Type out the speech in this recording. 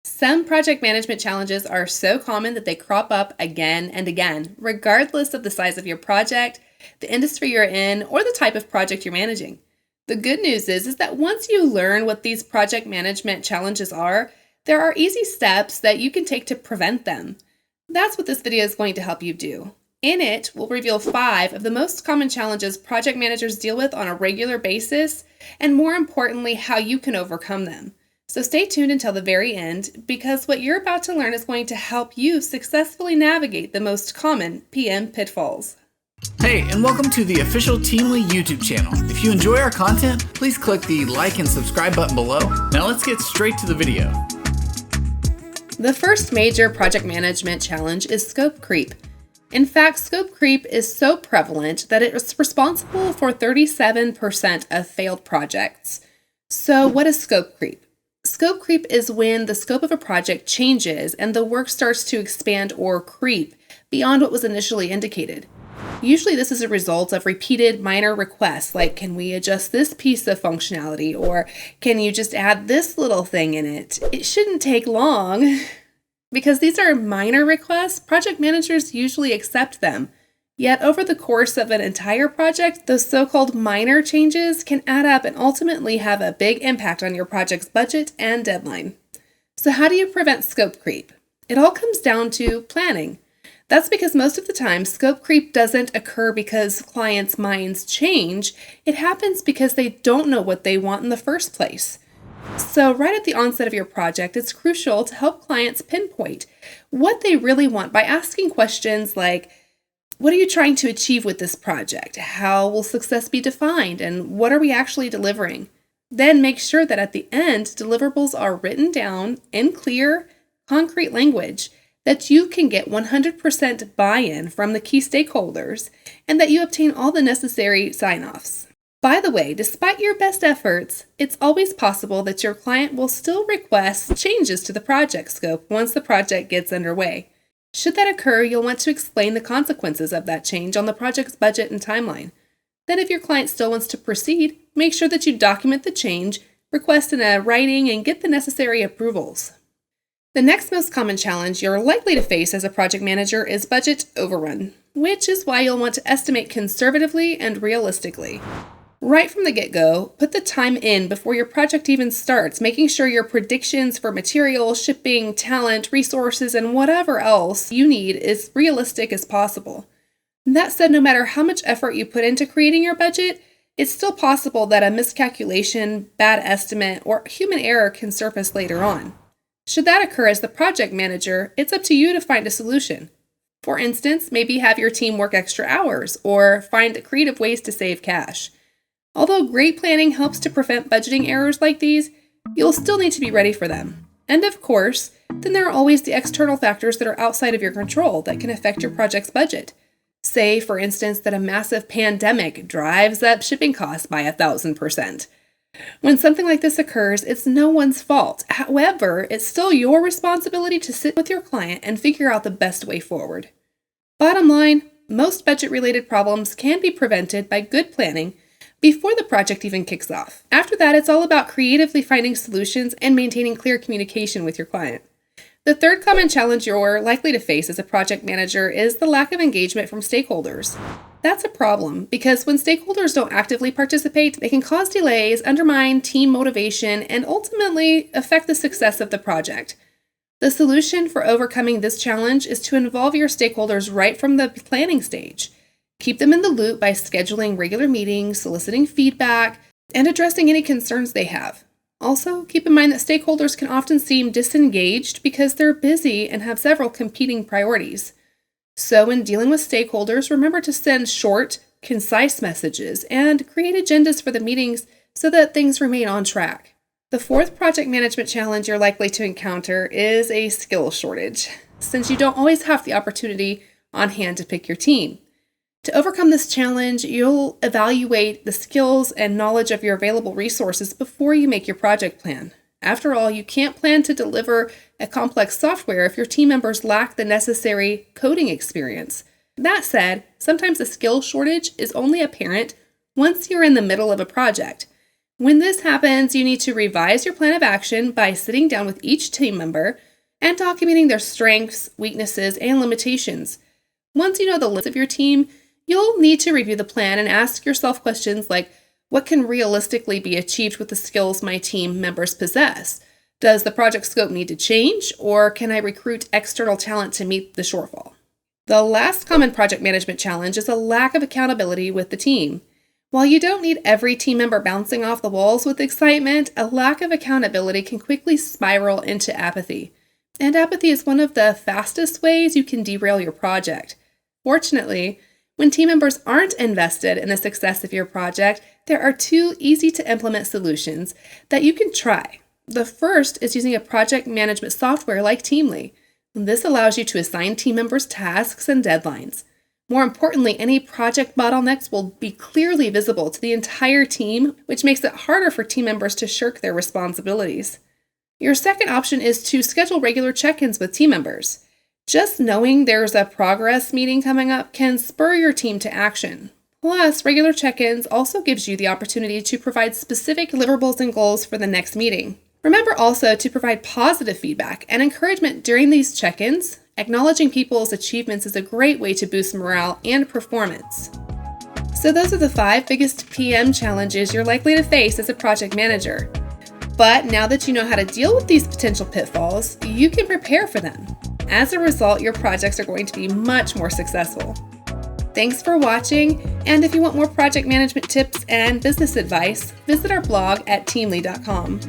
Some project management challenges are so common that they crop up again and again, regardless of the size of your project, the industry you're in, or the type of project you're managing. The good news is that once you learn what these project management challenges are, there are easy steps that you can take to prevent them. That's what this video is going to help you do. In it, we'll reveal 5 of the most common challenges project managers deal with on a regular basis, and more importantly, how you can overcome them. So stay tuned until the very end, because what you're about to learn is going to help you successfully navigate the most common PM pitfalls. Hey, and welcome to the official Teamly YouTube channel. If you enjoy our content, please click the like and subscribe button below. Now let's get straight to the video. The first major project management challenge is scope creep. In fact, scope creep is so prevalent that it is responsible for 37% of failed projects. So what is scope creep? Scope creep is when the scope of a project changes and the work starts to expand or creep beyond what was initially indicated. Usually this is a result of repeated minor requests like, can we adjust this piece of functionality, or can you just add this little thing in it? It shouldn't take long. Because these are minor requests, project managers usually accept them. Yet over the course of an entire project, those so-called minor changes can add up and ultimately have a big impact on your project's budget and deadline. So how do you prevent scope creep? It all comes down to planning. That's because most of the time, scope creep doesn't occur because clients' minds change. It happens because they don't know what they want in the first place. So right at the onset of your project, it's crucial to help clients pinpoint what they really want by asking questions like, what are you trying to achieve with this project? How will success be defined? And what are we actually delivering? Then make sure that at the end, deliverables are written down in clear, concrete language, that you can get 100% buy-in from the key stakeholders, and that you obtain all the necessary sign-offs. By the way, despite your best efforts, it's always possible that your client will still request changes to the project scope once the project gets underway. Should that occur, you'll want to explain the consequences of that change on the project's budget and timeline. Then if your client still wants to proceed, make sure that you document the change, request in a writing, and get the necessary approvals. The next most common challenge you're likely to face as a project manager is budget overrun, which is why you'll want to estimate conservatively and realistically. Right from the get-go, put the time in before your project even starts, making sure your predictions for material, shipping, talent, resources, and whatever else you need is realistic as possible. That said, no matter how much effort you put into creating your budget, it's still possible that a miscalculation, bad estimate, or human error can surface later on. Should that occur as the project manager, it's up to you to find a solution. For instance, maybe have your team work extra hours, or find creative ways to save cash. Although great planning helps to prevent budgeting errors like these, you'll still need to be ready for them. And of course, then there are always the external factors that are outside of your control that can affect your project's budget. Say, for instance, that a massive pandemic drives up shipping costs by 1,000%. When something like this occurs, it's no one's fault. However, it's still your responsibility to sit with your client and figure out the best way forward. Bottom line, most budget-related problems can be prevented by good planning before the project even kicks off. After that, it's all about creatively finding solutions and maintaining clear communication with your client. The third common challenge you're likely to face as a project manager is the lack of engagement from stakeholders. That's a problem because when stakeholders don't actively participate, they can cause delays, undermine team motivation, and ultimately affect the success of the project. The solution for overcoming this challenge is to involve your stakeholders right from the planning stage. Keep them in the loop by scheduling regular meetings, soliciting feedback, and addressing any concerns they have. Also, keep in mind that stakeholders can often seem disengaged because they're busy and have several competing priorities. So when dealing with stakeholders, remember to send short, concise messages and create agendas for the meetings so that things remain on track. The fourth project management challenge you're likely to encounter is a skill shortage, since you don't always have the opportunity on hand to pick your team. To overcome this challenge, you'll evaluate the skills and knowledge of your available resources before you make your project plan. After all, you can't plan to deliver a complex software if your team members lack the necessary coding experience. That said, sometimes a skill shortage is only apparent once you're in the middle of a project. When this happens, you need to revise your plan of action by sitting down with each team member and documenting their strengths, weaknesses, and limitations. Once you know the list of your team, you'll need to review the plan and ask yourself questions like, what can realistically be achieved with the skills my team members possess? Does the project scope need to change, or can I recruit external talent to meet the shortfall? The last common project management challenge is a lack of accountability with the team. While you don't need every team member bouncing off the walls with excitement, a lack of accountability can quickly spiral into apathy. And apathy is one of the fastest ways you can derail your project. Fortunately, when team members aren't invested in the success of your project, there are 2 easy-to-implement solutions that you can try. The first is using a project management software like Teamly. This allows you to assign team members tasks and deadlines. More importantly, any project bottlenecks will be clearly visible to the entire team, which makes it harder for team members to shirk their responsibilities. Your second option is to schedule regular check-ins with team members. Just knowing there's a progress meeting coming up can spur your team to action. Plus, regular check-ins also gives you the opportunity to provide specific deliverables and goals for the next meeting. Remember also to provide positive feedback and encouragement during these check-ins. Acknowledging people's achievements is a great way to boost morale and performance. So those are the 5 biggest PM challenges you're likely to face as a project manager. But now that you know how to deal with these potential pitfalls, you can prepare for them. As a result, your projects are going to be much more successful. Thanks for watching, and if you want more project management tips and business advice, visit our blog at teamly.com.